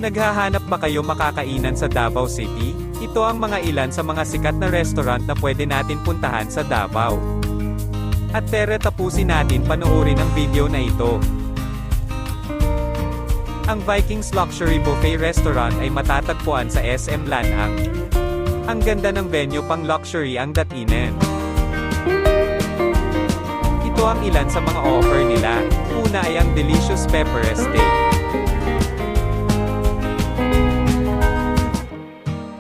Naghahanap ba kayo makakainan sa Davao City? Ito ang mga ilan sa mga sikat na restaurant na pwede natin puntahan sa Davao. At tapusin natin panoorin ang video na ito. Ang Vikings Luxury Buffet Restaurant ay matatagpuan sa SM Lanang. Ang ganda ng venue pang luxury ang datingan. Ito ang ilan sa mga offer nila. Una ay ang delicious pepper steak.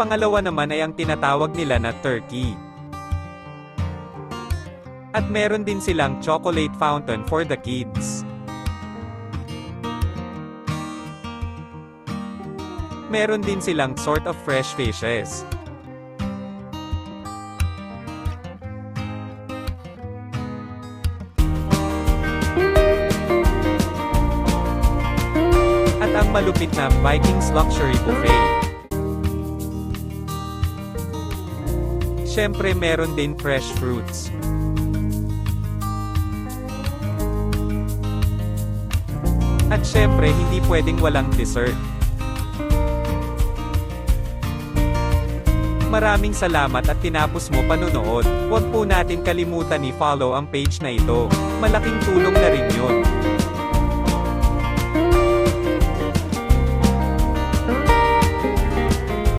Pangalawa naman ay ang tinatawag nila na turkey. At meron din silang chocolate fountain for the kids. Meron din silang sort of fresh fishes. At ang malupit na Vikings Luxury Buffet. Siyempre meron din fresh fruits. At siyempre hindi pwedeng walang dessert. Maraming salamat at tinapos mo panunood. Huwag po natin kalimutan i-follow ang page na ito. Malaking tulong na rin yun.